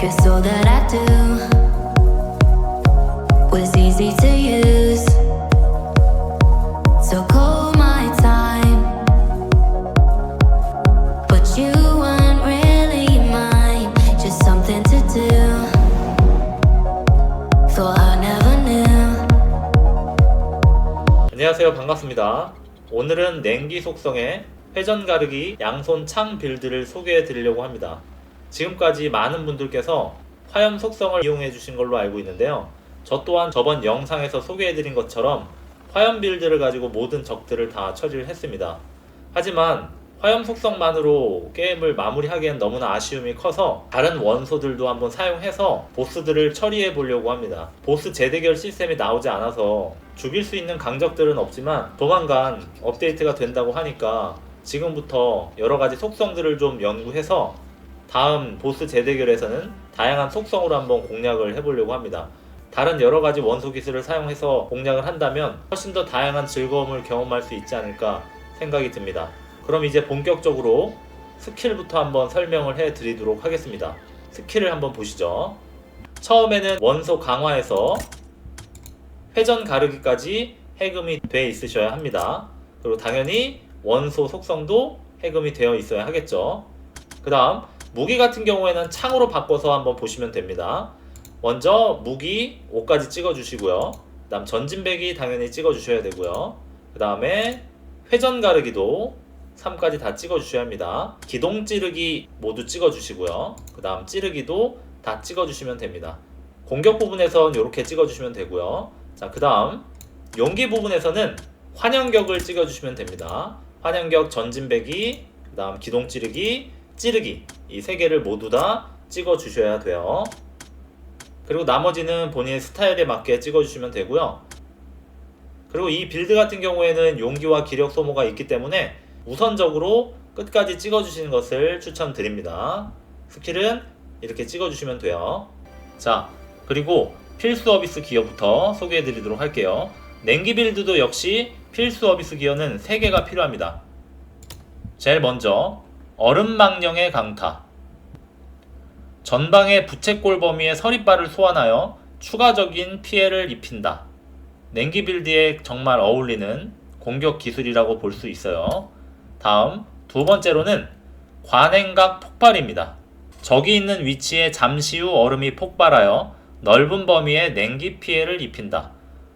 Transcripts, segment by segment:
Cause all that I do was easy to use. So call my time, but you weren't really mine, just something to do. Thought I never knew. 안녕하세요, 반갑습니다. 오늘은 냉기 속성의 회전 가르기 양손 창 빌드를 소개해 드리려고 합니다. 지금까지 많은 분들께서 화염 속성을 이용해 주신 걸로 알고 있는데요, 저 또한 저번 영상에서 소개해 드린 것처럼 화염 빌드를 가지고 모든 적들을 다 처리를 했습니다. 하지만 화염 속성만으로 게임을 마무리하기엔 너무나 아쉬움이 커서 다른 원소들도 한번 사용해서 보스들을 처리해 보려고 합니다. 보스 재대결 시스템이 나오지 않아서 죽일 수 있는 강적들은 없지만 조만간 업데이트가 된다고 하니까 지금부터 여러가지 속성들을 좀 연구해서 다음 보스 재대결에서는 다양한 속성으로 한번 공략을 해보려고 합니다. 다른 여러가지 원소 기술을 사용해서 공략을 한다면 훨씬 더 다양한 즐거움을 경험할 수 있지 않을까 생각이 듭니다. 그럼 이제 본격적으로 스킬부터 한번 설명을 해 드리도록 하겠습니다. 스킬을 한번 보시죠. 처음에는 원소 강화에서 회전 가르기까지 해금이 돼 있으셔야 합니다. 그리고 당연히 원소 속성도 해금이 되어 있어야 하겠죠. 그 다음 무기 같은 경우에는 창으로 바꿔서 한번 보시면 됩니다. 먼저 무기 5까지 찍어 주시고요. 그 다음 전진배기 당연히 찍어 주셔야 되고요. 그 다음에 회전 가르기도 3까지 다 찍어 주셔야 합니다. 기동 찌르기 모두 찍어 주시고요. 그 다음 찌르기도 다 찍어 주시면 됩니다. 공격 부분에선 이렇게 찍어 주시면 되고요. 자, 그 다음 용기 부분에서는 환영격을 찍어 주시면 됩니다. 환영격, 전진배기, 그 다음 기동 찌르기, 찌르기, 이 3개를 모두 다 찍어 주셔야 돼요. 그리고 나머지는 본인의 스타일에 맞게 찍어 주시면 되고요. 그리고 이 빌드 같은 경우에는 용기와 기력 소모가 있기 때문에 우선적으로 끝까지 찍어 주시는 것을 추천드립니다. 스킬은 이렇게 찍어 주시면 돼요. 자, 그리고 필수 어비스 기어부터 소개해 드리도록 할게요. 냉기 빌드도 역시 필수 어비스 기어는 3개가 필요합니다. 제일 먼저 얼음망령의 강타. 전방의 부채꼴 범위의 서리발을 소환하여 추가적인 피해를 입힌다. 냉기 빌드에 정말 어울리는 공격 기술이라고 볼 수 있어요. 다음 두 번째로는 관행각 폭발입니다. 적이 있는 위치에 잠시 후 얼음이 폭발하여 넓은 범위의 냉기 피해를 입힌다.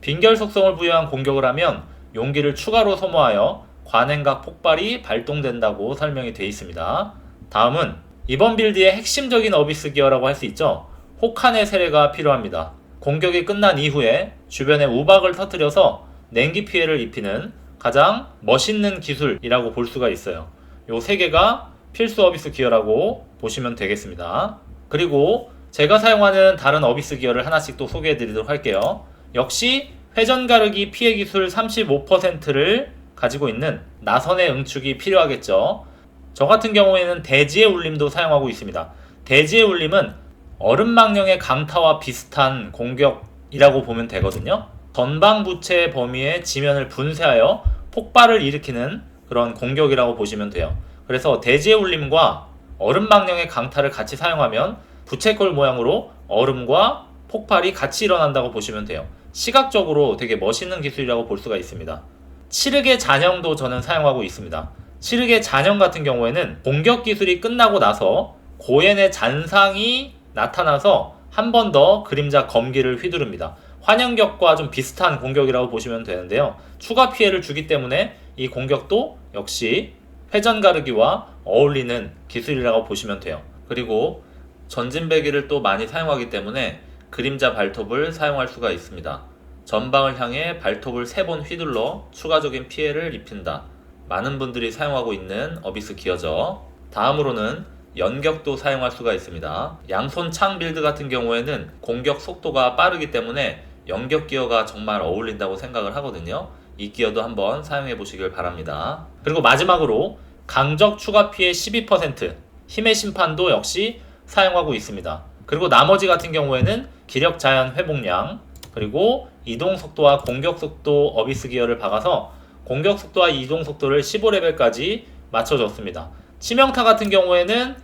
빙결 속성을 부여한 공격을 하면 용기를 추가로 소모하여 관행각 폭발이 발동된다고 설명이 되어 있습니다. 다음은 이번 빌드의 핵심적인 어비스 기어라고 할 수 있죠. 혹한의 세례가 필요합니다. 공격이 끝난 이후에 주변에 우박을 터뜨려서 냉기 피해를 입히는 가장 멋있는 기술이라고 볼 수가 있어요. 요 3개가 필수 어비스 기어라고 보시면 되겠습니다. 그리고 제가 사용하는 다른 어비스 기어를 하나씩 또 소개해 드리도록 할게요. 역시 회전 가르기 피해 기술 35%를 가지고 있는 나선의 응축이 필요하겠죠. 저 같은 경우에는 대지의 울림도 사용하고 있습니다. 대지의 울림은 얼음망령의 강타와 비슷한 공격이라고 보면 되거든요. 전방 부채 범위의 지면을 분쇄하여 폭발을 일으키는 그런 공격이라고 보시면 돼요. 그래서 대지의 울림과 얼음망령의 강타를 같이 사용하면 부채꼴 모양으로 얼음과 폭발이 같이 일어난다고 보시면 돼요. 시각적으로 되게 멋있는 기술이라고 볼 수가 있습니다. 칠흑의 잔영도 저는 사용하고 있습니다. 칠흑의 잔영 같은 경우에는 공격 기술이 끝나고 나서 고엔의 잔상이 나타나서 한 번 더 그림자 검기를 휘두릅니다. 환영격과 좀 비슷한 공격이라고 보시면 되는데요. 추가 피해를 주기 때문에 이 공격도 역시 회전 가르기와 어울리는 기술이라고 보시면 돼요. 그리고 전진배기를 또 많이 사용하기 때문에 그림자 발톱을 사용할 수가 있습니다. 전방을 향해 발톱을 3번 휘둘러 추가적인 피해를 입힌다. 많은 분들이 사용하고 있는 어비스 기어죠. 다음으로는 연격도 사용할 수가 있습니다. 양손 창 빌드 같은 경우에는 공격 속도가 빠르기 때문에 연격 기어가 정말 어울린다고 생각을 하거든요. 이 기어도 한번 사용해 보시길 바랍니다. 그리고 마지막으로 강적 추가 피해 12%, 힘의 심판도 역시 사용하고 있습니다. 그리고 나머지 같은 경우에는 기력 자연 회복량, 그리고 이동 속도와 공격 속도 어비스 기어를 박아서 공격 속도와 이동 속도를 15레벨까지 맞춰줬습니다. 치명타 같은 경우에는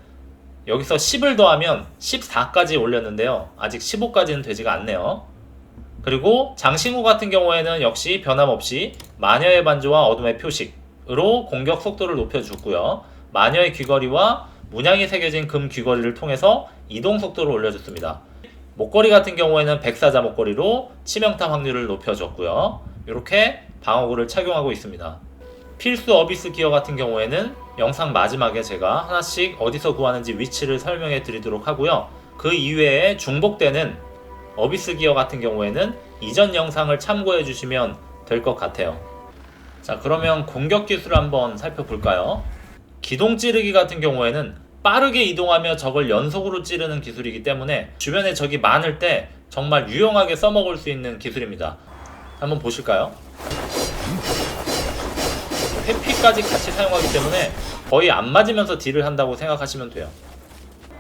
여기서 10을 더하면 14까지 올렸는데요. 아직 15까지는 되지가 않네요. 그리고 장신구 같은 경우에는 역시 변함없이 마녀의 반주와 어둠의 표식으로 공격 속도를 높여주고요. 마녀의 귀걸이와 문양이 새겨진 금 귀걸이를 통해서 이동 속도를 올려줬습니다. 목걸이 같은 경우에는 백사자 목걸이로 치명타 확률을 높여줬고요. 이렇게 방어구를 착용하고 있습니다. 필수 어비스 기어 같은 경우에는 영상 마지막에 제가 하나씩 어디서 구하는지 위치를 설명해 드리도록 하고요. 그 이외에 중복되는 어비스 기어 같은 경우에는 이전 영상을 참고해 주시면 될 것 같아요. 자, 그러면 공격 기술을 한번 살펴볼까요? 기동 찌르기 같은 경우에는 빠르게 이동하며 적을 연속으로 찌르는 기술이기 때문에 주변에 적이 많을 때 정말 유용하게 써먹을 수 있는 기술입니다. 한번 보실까요? 회피까지 같이 사용하기 때문에 거의 안 맞으면서 딜을 한다고 생각하시면 돼요.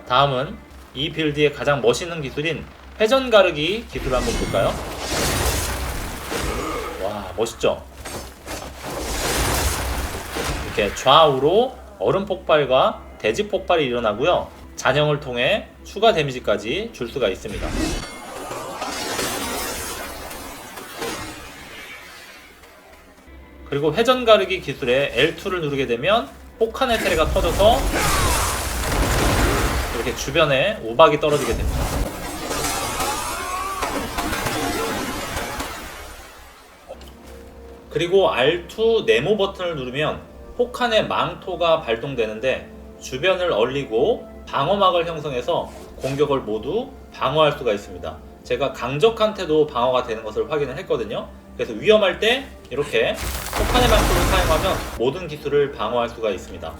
다음은 이 빌드의 가장 멋있는 기술인 회전 가르기 기술을 한번 볼까요? 와, 멋있죠? 이렇게 좌우로 얼음 폭발과 대지 폭발이 일어나고요. 잔형을 통해 추가 데미지까지 줄 수가 있습니다. 그리고 회전 가르기 기술에 L2를 누르게 되면 폭탄의 세례가 터져서 이렇게 주변에 우박이 떨어지게 됩니다. 그리고 R2 네모 버튼을 누르면 폭탄의 망토가 발동되는데 주변을 얼리고 방어막을 형성해서 공격을 모두 방어할 수가 있습니다. 제가 강적한테도 방어가 되는 것을 확인을 했거든요. 그래서 위험할 때 이렇게 폭탄의 망토를 사용하면 모든 기술을 방어할 수가 있습니다.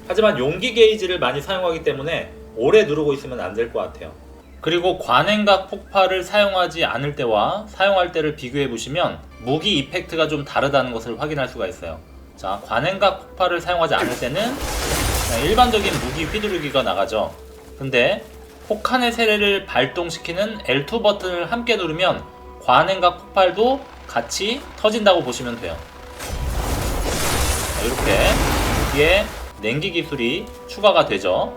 하지만 용기 게이지를 많이 사용하기 때문에 오래 누르고 있으면 안 될 것 같아요. 그리고 관행각 폭발을 사용하지 않을 때와 사용할 때를 비교해 보시면 무기 이펙트가 좀 다르다는 것을 확인할 수가 있어요. 자, 관행각 폭발을 사용하지 않을 때는 그냥 일반적인 무기 휘두르기가 나가죠. 근데 폭탄의 세례를 발동시키는 L2 버튼을 함께 누르면 관행각 폭발도 같이 터진다고 보시면 돼요. 자, 이렇게 여기에 냉기 기술이 추가가 되죠.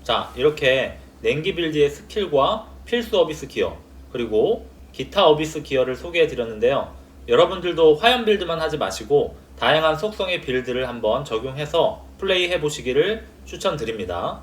자, 이렇게 냉기 빌드의 스킬과 필수 어비스 기어 그리고 기타 어비스 기어를 소개해 드렸는데요. 여러분들도 화염 빌드만 하지 마시고 다양한 속성의 빌드를 한번 적용해서 플레이 해보시기를 추천드립니다.